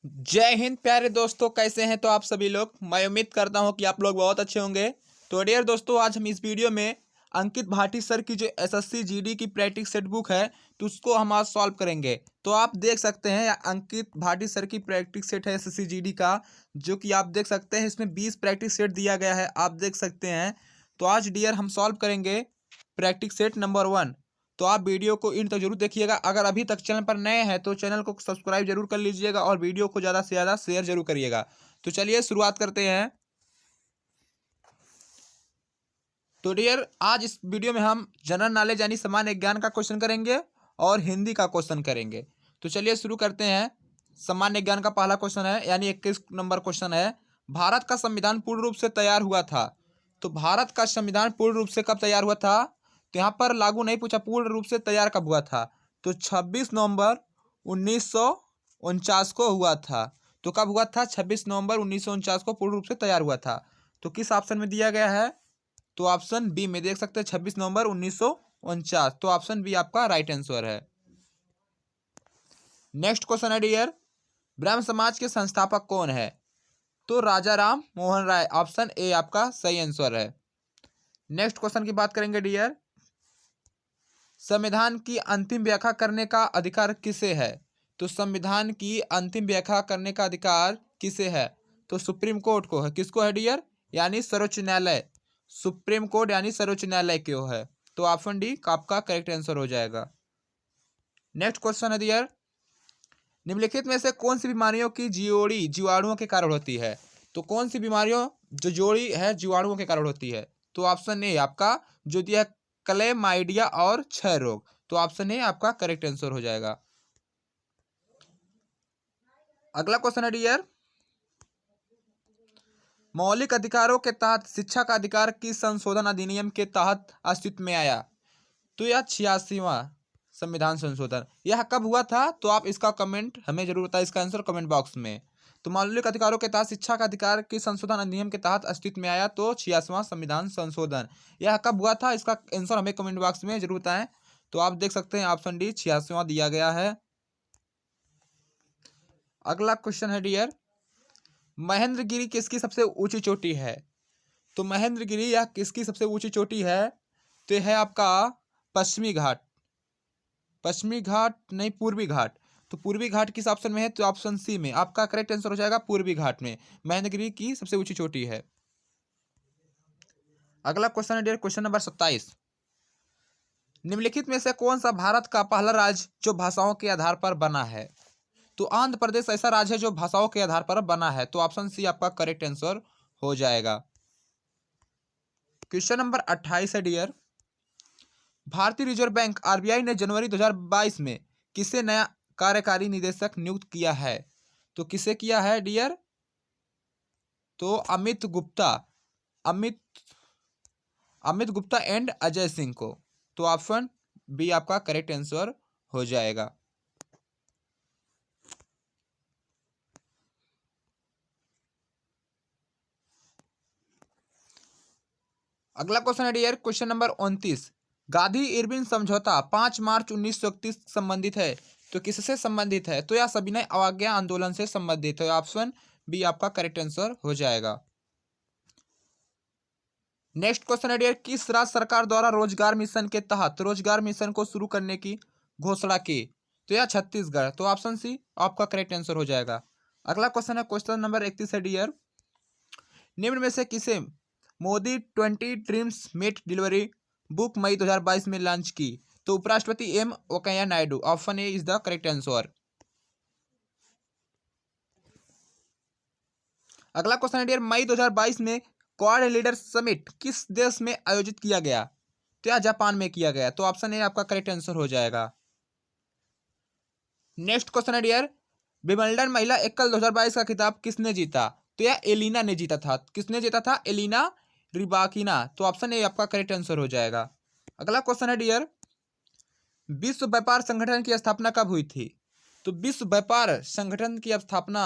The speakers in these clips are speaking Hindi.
जय हिंद प्यारे दोस्तों, कैसे हैं तो आप सभी लोग। मैं उम्मीद करता हूं कि आप लोग बहुत अच्छे होंगे। तो डियर दोस्तों, आज हम इस वीडियो में अंकित भाटी सर की जो एसएससी जीडी की प्रैक्टिस सेट बुक है तो उसको हम आज सॉल्व करेंगे। तो आप देख सकते हैं अंकित भाटी सर की प्रैक्टिस सेट है एसएससी जीडी का, जो कि आप देख सकते हैं इसमें 20 प्रैक्टिस सेट दिया गया है, आप देख सकते हैं। तो आज डियर हम सॉल्व करेंगे प्रैक्टिस सेट नंबर 1। तो आप वीडियो को इन तक जरूर देखिएगा। अगर अभी तक चैनल पर नए हैं तो चैनल को सब्सक्राइब जरूर कर लीजिएगा और वीडियो को ज़्यादा से ज़्यादा शेयर जरूर करिएगा। तो चलिए शुरुआत करते हैं। तो डियर, आज इस वीडियो में हम जनरल नॉलेज यानी सामान्य ज्ञान का क्वेश्चन करेंगे और हिंदी का क्वेश्चन करेंगे। तो चलिए शुरू करते हैं। सामान्य ज्ञान का पहला क्वेश्चन है, यानी 21 नंबर क्वेश्चन है। भारत का संविधान पूर्ण रूप से तैयार हुआ था। तो भारत का संविधान पूर्ण रूप से कब तैयार हुआ था? तो यहाँ पर लागू नहीं पूछा, पूर्ण रूप से तैयार कब हुआ था? तो 26 नवंबर 1949 को हुआ था। तो कब हुआ था? 26 नवंबर 1949 को पूर्ण रूप से तैयार हुआ था। तो किस ऑप्शन में दिया गया है? तो ऑप्शन बी में देख सकते हैं, 26 नवंबर 1949। तो ऑप्शन बी आपका राइट आंसर है। नेक्स्ट क्वेश्चन है डियर, ब्रह्म समाज के संस्थापक कौन है? तो राजा राम मोहन राय, ऑप्शन ए आपका सही आंसर है। नेक्स्ट क्वेश्चन की बात करेंगे डियर, संविधान की अंतिम व्याख्या करने का अधिकार किसे है? तो संविधान की अंतिम व्याख्या करने का अधिकार किसे है? तो सुप्रीम कोर्ट को है। किसको है डियर? यानी सर्वोच्च न्यायालय। सुप्रीम कोर्ट यानी सर्वोच्च न्यायालय को है। तो ऑप्शन डी आपका करेक्ट आंसर हो जाएगा। नेक्स्ट क्वेश्चन है डियर, निम्नलिखित में से कौन सी बीमारियों की जोड़ी जीवाणुओं के कारण होती है? तो कौन सी बीमारियों जो जोड़ी है जीवाणुओं के कारण होती है? तो ऑप्शन ए आपका जो दिया है क्लेमाइडिया और क्षय रोग। तो ऑप्शन ए आपका करेक्ट आंसर हो जाएगा। अगला क्वेश्चन है डियर, मौलिक अधिकारों के तहत शिक्षा का अधिकार किस संशोधन अधिनियम के तहत अस्तित्व में आया? तो यह 86वां संविधान संशोधन। यह कब हुआ था? तो आप इसका कमेंट हमें जरूर बताएं, इसका आंसर कमेंट बॉक्स में। तो मौलिक अधिकारों के तहत शिक्षा का अधिकार किस संशोधन अधिनियम के तहत अस्तित्व में आया? तो 86वां संविधान संशोधन। यह कब हुआ था? इसका आंसर हमें कमेंट बॉक्स में जरूर बताएं। तो आप देख सकते हैं ऑप्शन डी 86वां दिया गया है। अगला क्वेश्चन है डियर, महेंद्रगिरी किसकी सबसे ऊंची चोटी है? तो महेंद्रगिरी यह किसकी सबसे ऊंची चोटी है? तो यह है आपका पश्चिमी घाट। पश्चिमी घाट नहीं, पूर्वी घाट। तो पूर्वी घाट किस ऑप्शन में है? तो ऑप्शन सी में आपका करेक्ट आंसर हो जाएगा। पूर्वी घाट में महेंद्रगिरी की सबसे ऊंची चोटी है। अगला क्वेश्चन है डियर, क्वेश्चन नंबर 27, निम्नलिखित में से कौन सा भारत का पहला राज्य जो भाषाओं के आधार पर बना है? तो आंध्र प्रदेश ऐसा राज्य है जो भाषाओं के आधार पर बना है। तो ऑप्शन सी आपका करेक्ट आंसर हो जाएगा। क्वेश्चन नंबर 28 है डियर, भारतीय रिजर्व बैंक आरबीआई ने जनवरी 2022 में किसे नया कार्यकारी निदेशक नियुक्त किया है? तो किसे किया है डियर? तो अमित गुप्ता, अमित अमित गुप्ता एंड अजय सिंह को। तो ऑप्शन बी आपका करेक्ट आंसर हो जाएगा। अगला क्वेश्चन है dear, question number 29, Gandhi Irwin समझौता 5 मार्च 1931 संबंधित है। तो किससे संबंधित है? तो यह सविनय अवज्ञा आंदोलन से संबंधित है। ऑप्शन बी आपका करेक्ट आंसर हो जाएगा। नेक्स्ट क्वेश्चन है डियर, किस राज्य सरकार द्वारा रोजगार मिशन के तहत रोजगार मिशन को शुरू करने की घोषणा की? तो यह छत्तीसगढ़। तो ऑप्शन सी आपका करेक्ट आंसर हो जाएगा। अगला क्वेश्चन है क्वेश्चन नंबर 31 है डियर, निम्न में से किसे Modi 20 dreams meet delivery book मई 2022 में लॉन्च की? तो उपराष्ट्रपति M Venkaiah Naidu. Option A is the correct answer. अगला क्वेश्चन है डियर, मई 2022 में क्वाड लीडर समिट किस देश में आयोजित किया गया? तो यह जापान में किया गया। तो ऑप्शन ए आपका करेक्ट आंसर हो जाएगा। नेक्स्ट क्वेश्चन है डियर, विंबलडन महिला एकल 2022 का खिताब किसने जीता? तो यह एलिना ने जीता था। किसने जीता था? Elena Rybakina. तो ऑप्शन ए आपका करेक्ट आंसर हो जाएगा। अगला क्वेश्चन है डियर, विश्व व्यापार संगठन की स्थापना कब हुई थी? तो विश्व व्यापार संगठन की स्थापना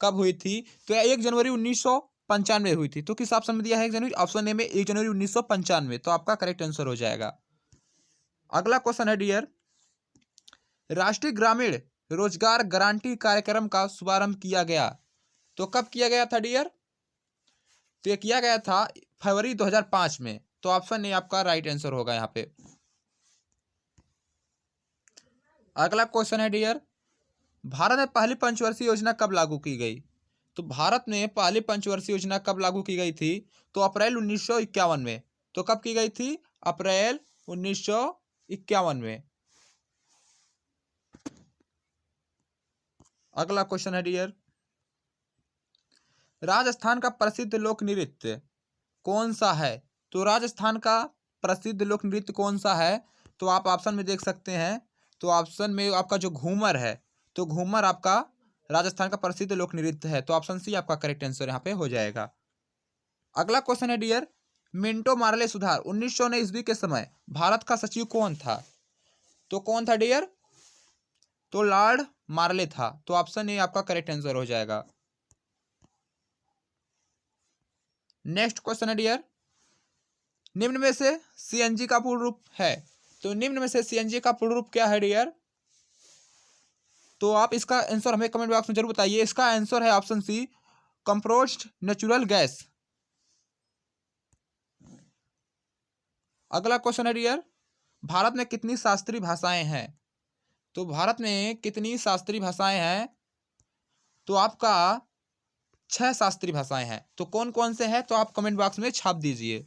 कब हुई थी? तो यह 1 जनवरी 1995 हुई थी। तो किस ऑप्शन में दिया है 1 जनवरी? ऑप्शन ए में 1 जनवरी 1995। तो आपका करेक्ट आंसर हो जाएगा। अगला क्वेश्चन है डियर, राष्ट्रीय ग्रामीण रोजगार गारंटी कार्यक्रम का शुभारंभ किया गया? तो कब किया गया था डियर? तो ये किया गया था फरवरी 2005 में। तो ऑप्शन ए आपका राइट आंसर होगा यहाँ पे। अगला क्वेश्चन है डियर, भारत में पहली पंचवर्षीय योजना कब लागू की गई? तो भारत में पहली पंचवर्षीय योजना कब लागू की गई थी? तो अप्रैल 1951 में। तो कब की गई थी? अप्रैल 1951 में। अगला क्वेश्चन है डियर, राजस्थान का प्रसिद्ध लोक नृत्य कौन सा है? तो राजस्थान का प्रसिद्ध लोक नृत्य कौन सा है? तो आप ऑप्शन में देख सकते हैं। तो ऑप्शन में आपका जो घूमर है, तो घूमर आपका राजस्थान का प्रसिद्ध लोक नृत्य है। तो ऑप्शन सी आपका करेक्ट आंसर यहाँ पे हो जाएगा। अगला क्वेश्चन है डियर, मिंटो मार्ले सुधार 1909 ईस्वी के समय भारत का सचिव कौन था? तो कौन था डियर? तो लॉर्ड मार्ले था। तो ऑप्शन ए आपका करेक्ट आंसर हो जाएगा। नेक्स्ट क्वेश्चन है डियर, निम्न में से सीएनजी का पूर्ण रूप है? तो निम्न में से सीएनजी का पूर्ण रूप क्या है डियर? तो आप इसका आंसर हमें कमेंट बॉक्स में जरूर बताइए। इसका आंसर है option C, compressed natural gas. अगला क्वेश्चन है डियर, भारत में कितनी शास्त्रीय भाषाएं हैं? तो भारत में कितनी शास्त्रीय भाषाएं हैं? तो आपका 6 शास्त्रीय भाषाएं हैं। तो कौन कौन से हैं? तो आप कमेंट बॉक्स में छाप दीजिए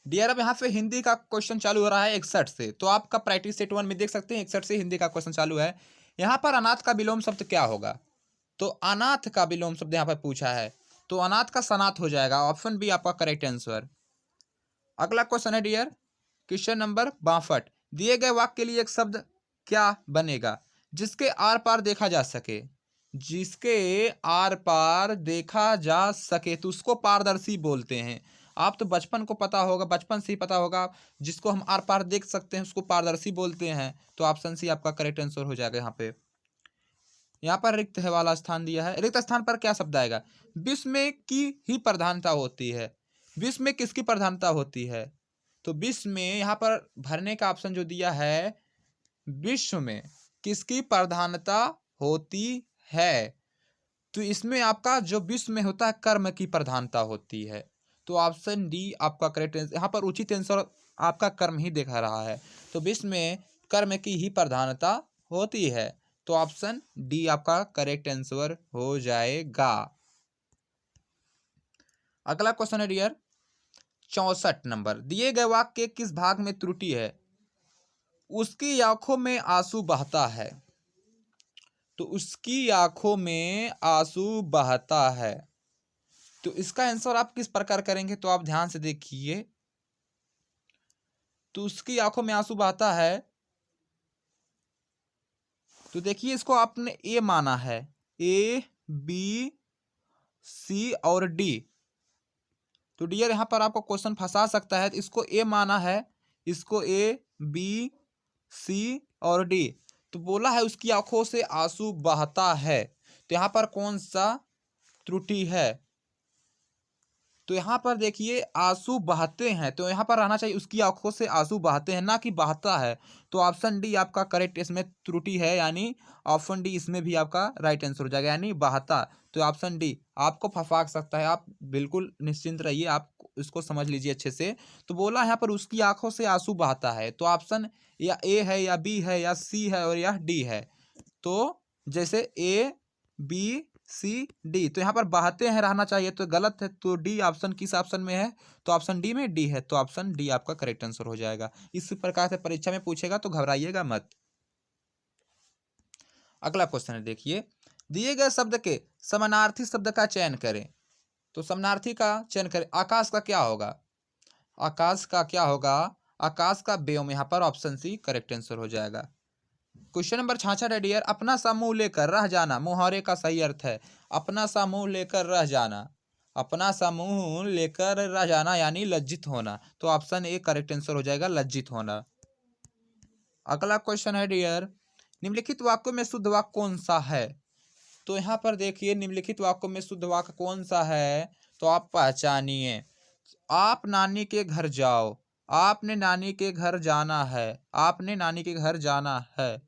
डियर। अब यहाँ पे हिंदी का क्वेश्चन चालू हो रहा है 61 से। तो आपका प्रैक्टिस सेट 1 में देख सकते हैं 61 से हिंदी का क्वेश्चन चालू है। यहाँ पर अनाथ का विलोम शब्द क्या होगा? तो अनाथ का विलोम शब्द यहाँ पर पूछा है। तो अनाथ का सनाथ हो जाएगा। ऑप्शन बी आपका करेक्ट आंसर। अगला क्वेश्चन है डियर, क्वेश्चन नंबर 62, दिए गए वाक्य के लिए एक शब्द क्या बनेगा? जिसके आर पार देखा जा सके। जिसके आर पार देखा जा सके तो उसको पारदर्शी बोलते हैं। आप तो बचपन को पता होगा, बचपन से ही पता होगा, जिसको हम आर पार देख सकते हैं उसको पारदर्शी बोलते हैं। तो ऑप्शन सी आपका करेक्ट आंसर हो जाएगा। यहाँ पे यहाँ पर रिक्त है वाला स्थान दिया है। रिक्त स्थान पर क्या शब्द आएगा? विश्व में की ही प्रधानता होती है। विश्व में किसकी प्रधानता होती है? तो विश्व में यहाँ पर भरने का ऑप्शन जो दिया है, विश्व में किसकी प्रधानता होती है? तो इसमें आपका जो विश्व में होता है कर्म की प्रधानता होती है। तो ऑप्शन डी आपका करेक्ट आंसर। यहाँ पर उचित आंसर आपका कर्म ही दिखा रहा है। तो विश्व में कर्म की ही प्रधानता होती है। तो ऑप्शन डी आपका करेक्ट आंसर हो जाएगा। अगला क्वेश्चन है डियर 64 नंबर, दिए गए वाक्य के किस भाग में त्रुटि है? उसकी आंखों में आंसू बहता है। तो उसकी आंखों में आंसू बहता है। तो इसका आंसर आप किस प्रकार करेंगे? तो आप ध्यान से देखिए। तो उसकी आंखों में आंसू बहता है, तो देखिए इसको आपने ए माना है, ए बी सी और डी। तो डियर यहां पर आपको क्वेश्चन फंसा सकता है। तो इसको ए माना है, इसको ए बी सी और डी। तो बोला है उसकी आंखों से आंसू बहता है। तो यहां पर कौन सा त्रुटि है? तो यहाँ पर देखिए आंसू बहते हैं, तो यहाँ पर रहना चाहिए उसकी आंखों से आंसू बहते हैं, ना कि बहता है। तो ऑप्शन डी आपका करेक्ट इसमें त्रुटि है, यानी ऑप्शन डी इसमें भी आपका राइट आंसर हो जाएगा, यानी बहता। तो ऑप्शन डी आपको फंसा सकता है। आप बिल्कुल निश्चिंत रहिए, आप इसको समझ लीजिए अच्छे से। तो बोला यहाँ पर उसकी आंखों से आंसू बहता है। तो ऑप्शन या ए है या बी है या सी है और या डी है। तो जैसे ए बी सी डी, तो यहाँ पर बहते हैं रहना चाहिए, तो गलत है। तो डी ऑप्शन किस ऑप्शन में है? तो ऑप्शन डी में डी है। तो ऑप्शन डी आपका करेक्ट आंसर हो जाएगा। इस प्रकार से परीक्षा में पूछेगा तो घबराइएगा मत। अगला क्वेश्चन है देखिए, दिए गए शब्द के समानार्थी शब्द का चयन करें। तो समानार्थी का चयन करें। आकाश का क्या होगा? आकाश का क्या होगा? आकाश का व्योम। यहाँ पर ऑप्शन सी करेक्ट आंसर हो जाएगा। क्वेश्चन नंबर 66 है डियर, अपना सा मुंह लेकर रह जाना मुहावरे का सही अर्थ है। अपना सा मुंह लेकर रह जाना, अपना सा मुंह लेकर रह जाना यानी लज्जित होना। तो ऑप्शन ए करेक्ट आंसर हो जाएगा, लज्जित होना। अगला क्वेश्चन है डियर, निम्नलिखित वाक्यों में शुद्ध वाक्य कौन सा है? तो यहाँ पर देखिए निम्नलिखित वाक्यों में शुद्ध वाक्य कौन सा है? तो आप पहचानिए। आप नानी के घर जाओ, आपने नानी के घर जाना है, आपने नानी के घर जाना है।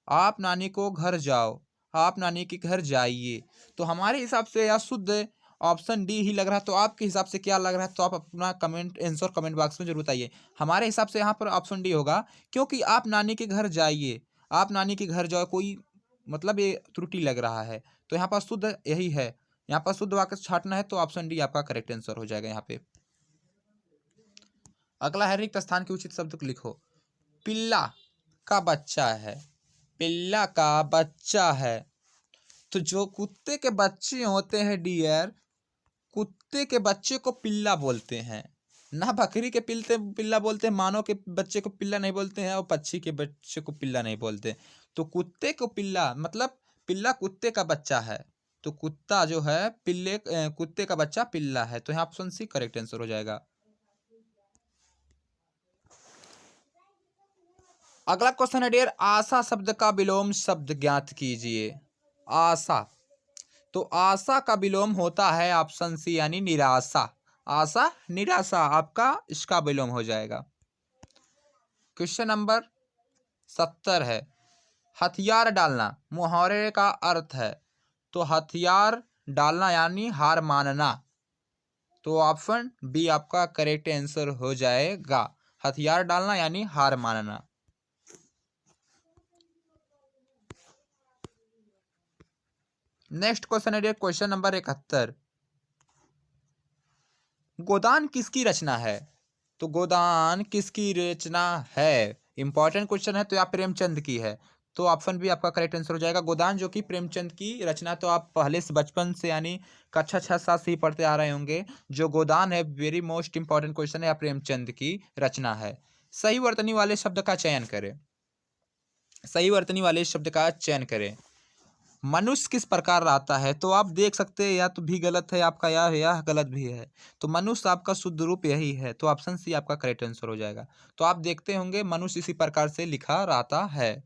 आप नानी को घर जाओ, आप नानी के घर जाइए। तो हमारे हिसाब से यह शुद्ध ऑप्शन डी ही लग रहा है। तो आपके हिसाब से क्या लग रहा है, तो आप अपना कमेंट आंसर कमेंट बॉक्स में जरूर बताइए। हमारे हिसाब से यहाँ पर ऑप्शन डी होगा, क्योंकि आप नानी के घर जाइए, आप नानी के घर जाओ, कोई मतलब ये त्रुटि लग रहा है। तो यहाँ पर शुद्ध यही है, यहाँ पर शुद्ध वाक्य छांटना है, तो ऑप्शन डी आपका करेक्ट आंसर हो जाएगा यहाँ पे। अगला है रिक्त स्थान के उचित शब्द को लिखो। पिल्ला का बच्चा है, पिल्ला का बच्चा है। तो जो कुत्ते के बच्चे होते हैं डियर, कुत्ते के बच्चे को पिल्ला बोलते हैं, ना बकरी के पिल्ला बोलते हैं, मानव के बच्चे को पिल्ला नहीं बोलते हैं, और पक्षी के बच्चे को पिल्ला नहीं बोलते। तो कुत्ते को पिल्ला मतलब पिल्ला कुत्ते का बच्चा है, तो कुत्ता जो है कुत्ते का बच्चा पिल्ला है। तो यहाँ ऑप्शन सी करेक्ट आंसर हो जाएगा। अगला क्वेश्चन है डियर, आशा शब्द का विलोम शब्द ज्ञात कीजिए। आशा, तो आशा का विलोम होता है ऑप्शन सी यानी निराशा। आशा निराशा आपका इसका विलोम हो जाएगा। क्वेश्चन नंबर 70 है, हथियार डालना मुहावरे का अर्थ है। तो हथियार डालना यानी हार मानना, तो ऑप्शन बी आपका करेक्ट आंसर हो जाएगा। हथियार डालना यानी हार मानना। नेक्स्ट क्वेश्चन है क्वेश्चन नंबर 71, गोदान किसकी रचना है। तो गोदान किसकी रचना है, इंपॉर्टेंट क्वेश्चन है। तो आप प्रेमचंद की है, तो ऑप्शन बी आपका करेक्ट आंसर हो जाएगा। गोदान जो कि प्रेमचंद की रचना, तो आप पहले से बचपन से यानी कक्षा 6-7 से ही पढ़ते आ रहे होंगे। जो गोदान है वेरी मोस्ट इंपॉर्टेंट क्वेश्चन है, प्रेमचंद की रचना है। सही वर्तनी वाले शब्द का चयन करें, सही वर्तनी वाले शब्द का चयन करें। मनुष्य किस प्रकार रहता है, तो आप देख सकते हैं या तो भी गलत है आपका, या यह गलत भी है। तो मनुष्य आपका शुद्ध रूप यही है, तो ऑप्शन सी आपका करेक्ट आंसर हो जाएगा। तो आप देखते होंगे मनुष्य इसी प्रकार से लिखा रहता है।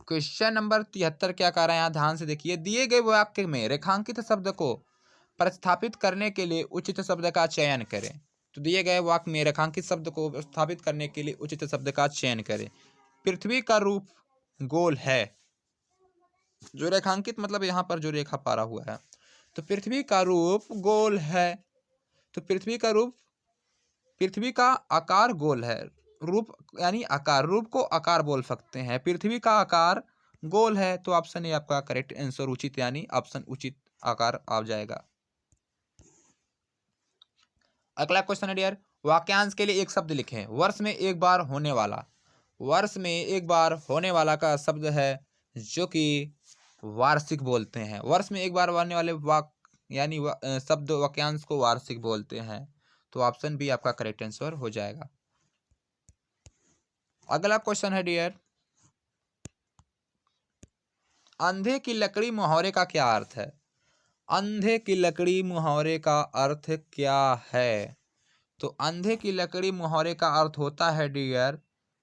क्वेश्चन नंबर 73 क्या कह रहा है, यहाँ ध्यान से देखिए। दिए गए वाक्य में रेखांकित शब्द को प्रतिस्थापित करने के लिए उचित शब्द का चयन करें। तो दिए गए वाक्य में रेखांकित शब्द को स्थापित करने के लिए उचित शब्द का चयन करें। पृथ्वी का रूप गोल है, जो रेखांकित मतलब यहाँ पर जो रेखा पारा हुआ है, तो पृथ्वी का रूप गोल है। तो पृथ्वी का आकार गोल है, रूप यानी आकार, रूप को आकार बोल सकते हैं। पृथ्वी का आकार गोल है, तो ऑप्शन ए आपका करेक्ट आंसर उचित यानी ऑप्शन उचित आकार आ जाएगा। अगला क्वेश्चन है डियर, वाक्यांश के लिए एक शब्द लिखें। वर्ष में एक बार होने वाला, वर्ष में एक बार होने वाला का शब्द है जो कि वार्षिक बोलते हैं। वर्ष में एक बार होने वाले यानी शब्द वाक्यांश को वार्षिक बोलते हैं। तो ऑप्शन बी आपका करेक्ट आंसर हो जाएगा। अगला क्वेश्चन है डियर, अंधे की लकड़ी मुहावरे का क्या अर्थ है। अंधे की लकड़ी मुहावरे का अर्थ क्या है। तो अंधे की लकड़ी मुहावरे का अर्थ होता है डियर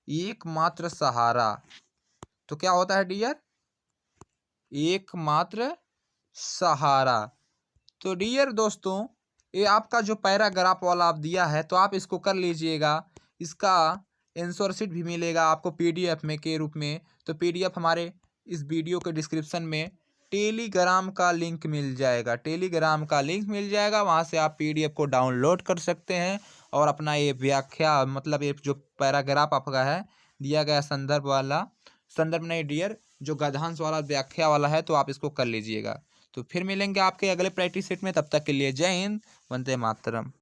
एकमात्र सहारा। तो क्या होता है डियर, एकमात्र सहारा। तो डियर दोस्तों, ये आपका जो पैराग्राफ वाला आप दिया है, तो आप इसको कर लीजिएगा। इसका आंसर शीट भी मिलेगा आपको पीडीएफ में के रूप में। तो पीडीएफ हमारे इस वीडियो के डिस्क्रिप्शन में टेलीग्राम का लिंक मिल जाएगा, टेलीग्राम का लिंक मिल जाएगा। वहाँ से आप पीडीएफ को डाउनलोड कर सकते हैं और अपना ये व्याख्या मतलब ये जो पैराग्राफ आपका है दिया गया संदर्भ नहीं डियर, जो गद्यांश वाला व्याख्या वाला है, तो आप इसको कर लीजिएगा। तो फिर मिलेंगे आपके अगले प्रैक्टिस सेट में, तब तक के लिए जय हिंद, वंदे मातरम।